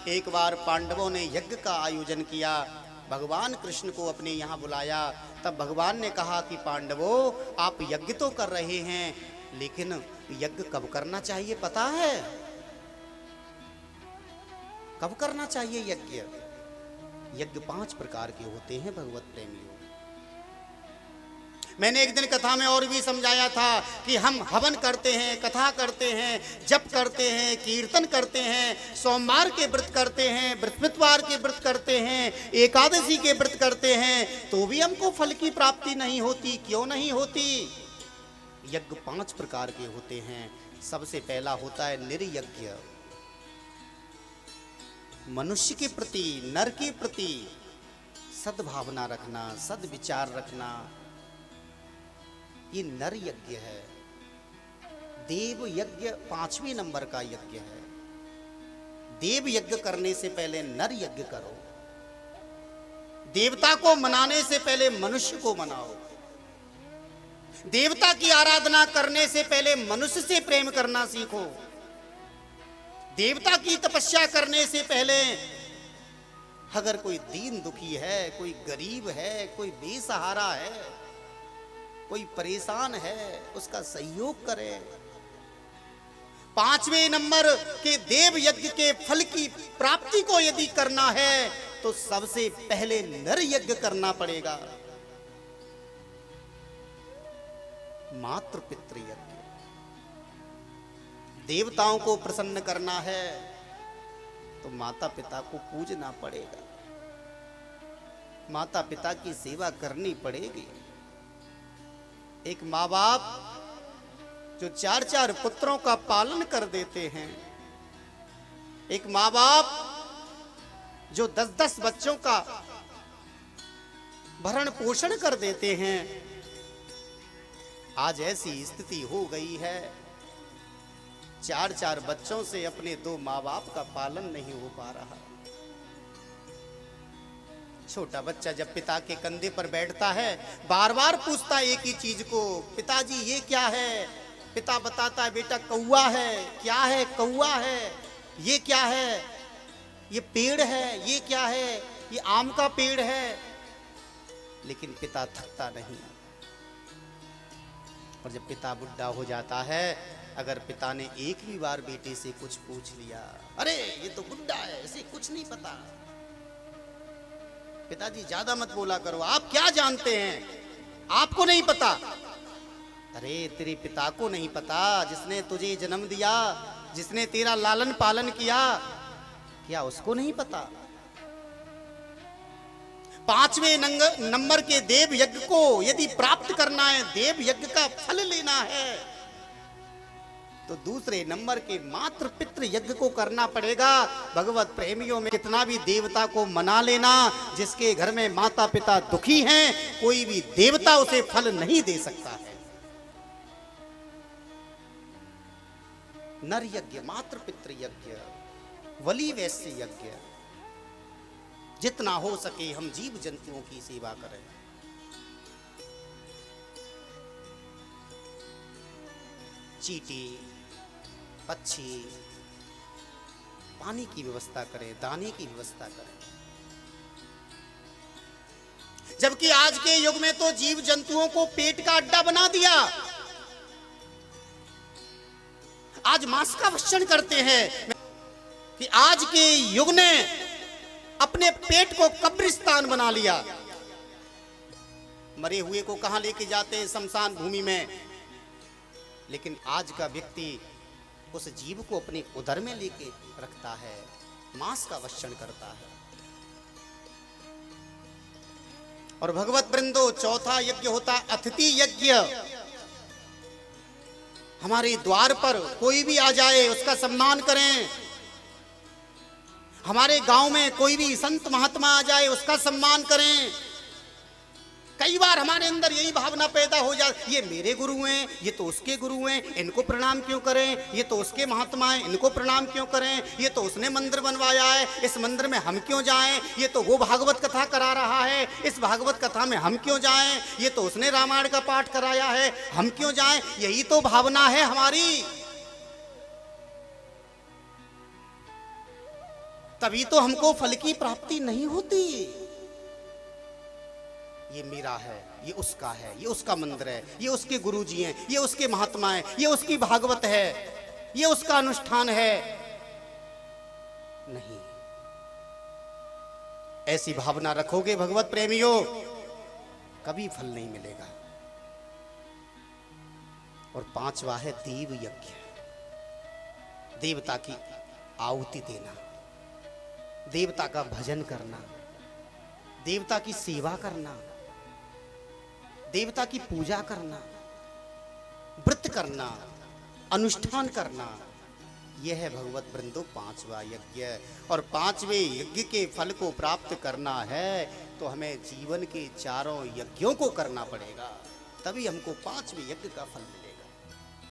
एक बार पांडवों ने यज्ञ का आयोजन किया, भगवान कृष्ण को अपने यहाँ बुलाया। तब भगवान ने कहा कि पांडवों, आप यज्ञ तो कर रहे हैं, लेकिन यज्ञ कब करना चाहिए पता है? कब करना चाहिए यज्ञ? यज्ञ 5 प्रकार के होते हैं भगवत प्रेमियों। मैंने एक दिन कथा में और भी समझाया था कि हम हवन करते हैं, कथा करते हैं, जप करते हैं, कीर्तन करते हैं, सोमवार के व्रत करते हैं, बृहस्पतिवार के व्रत करते हैं, एकादशी के व्रत करते हैं, तो भी हमको फल की प्राप्ति नहीं होती। क्यों नहीं होती? यज्ञ 5 प्रकार के होते हैं। सबसे पहला होता है निर्यज्ञ। मनुष्य के प्रति, नर के प्रति सद्भावना रखना, सद्विचार रखना, ये नर यज्ञ है। देव यज्ञ 5वें नंबर का यज्ञ है। देव यज्ञ करने से पहले नर यज्ञ करो। देवता को मनाने से पहले मनुष्य को मनाओ। देवता की आराधना करने से पहले मनुष्य से प्रेम करना सीखो। देवता की तपस्या करने से पहले अगर कोई दीन दुखी है, कोई गरीब है, कोई बेसहारा है, कोई परेशान है, उसका सहयोग करें। 5वें नंबर के देव यज्ञ के फल की प्राप्ति को यदि करना है तो सबसे पहले नर यज्ञ करना पड़ेगा। मातृ पितृ यज्ञ। देवताओं को प्रसन्न करना है तो माता पिता को पूजना पड़ेगा, माता पिता की सेवा करनी पड़ेगी। एक माँ बाप जो 4-4 पुत्रों का पालन कर देते हैं, एक माँ बाप जो 10-10 बच्चों का भरण पोषण कर देते हैं, आज ऐसी स्थिति हो गई है 4-4 बच्चों से अपने 2 माँ बाप का पालन नहीं हो पा रहा। छोटा बच्चा जब पिता के कंधे पर बैठता है, बार बार पूछता है एक ही चीज को, पिताजी ये क्या है? पिता बताता है बेटा कौवा है। क्या है? कौवा है। ये क्या है? ये पेड़ है। ये क्या है? ये आम का पेड़ है। लेकिन पिता थकता नहीं। और जब पिता बुढ़ा हो जाता है, अगर पिता ने एक भी बार बेटे से कुछ पूछ लिया, अरे ये तो बुढ़ा है, इसे कुछ नहीं पता, पिताजी ज्यादा मत बोला करो, आप क्या जानते हैं, आपको नहीं पता। अरे तेरे पिता को नहीं पता, जिसने तुझे जन्म दिया, जिसने तेरा लालन पालन किया, क्या उसको नहीं पता? 5वें नंबर के देव यज्ञ को यदि प्राप्त करना है, देव यज्ञ का फल लेना है, तो दूसरे नंबर के मातृ पितृ यज्ञ को करना पड़ेगा। भगवत प्रेमियों में कितना भी देवता को मना लेना, जिसके घर में माता पिता दुखी हैं, कोई भी देवता उसे फल नहीं दे सकता है। नर यज्ञ, मातृ पितृ यज्ञ, वली वैश्य यज्ञ, जितना हो सके हम जीव जंतुओं की सेवा करें। चींटी, पक्षी, पानी की व्यवस्था करें, दाने की व्यवस्था करें। जबकि आज के युग में तो जीव जंतुओं को पेट का अड्डा बना दिया। आज मांस का भक्षण करते हैं कि आज के युग ने अपने पेट को कब्रिस्तान बना लिया। मरे हुए को कहां लेके जाते हैं? शमशान भूमि में। लेकिन आज का व्यक्ति उस जीव को अपने उदर में लेके रखता है, मांस का भक्षण करता है। और भगवत वृंदो, चौथा यज्ञ होता है अतिथि यज्ञ। हमारे द्वार पर कोई भी आ जाए उसका सम्मान करें। हमारे गांव में कोई भी संत महात्मा आ जाए उसका सम्मान करें। कई बार हमारे अंदर यही भावना पैदा हो जाती, ये मेरे गुरु हैं, ये तो उसके गुरु हैं, इनको प्रणाम क्यों करें? ये तो उसके महात्मा हैं, इनको प्रणाम क्यों करें? ये तो उसने मंदिर बनवाया है, इस मंदिर में हम क्यों जाएं? ये तो वो भागवत कथा करा रहा है, इस भागवत कथा में हम क्यों जाएं? ये तो उसने रामायण का पाठ कराया है, हम क्यों जाएं? यही तो भावना है हमारी। तभी तो हमको फल की प्राप्ति नहीं होती। ये मेरा है, ये उसका है, ये उसका मंदिर है, ये उसके गुरुजी हैं, ये उसके महात्मा हैं, ये उसकी भागवत है, ये उसका अनुष्ठान है। नहीं, ऐसी भावना रखोगे भगवत प्रेमियों, कभी फल नहीं मिलेगा। और पांचवा है देव यज्ञ, देवता की आहुति देना, देवता का भजन करना, देवता की सेवा करना, देवता की पूजा करना, व्रत करना, अनुष्ठान करना, यह है भगवत वृंदो पांचवा यज्ञ। और पांचवे यज्ञ के फल को प्राप्त करना है तो हमें जीवन के चारों यज्ञों को करना पड़ेगा, तभी हमको पांचवे यज्ञ का फल मिलेगा।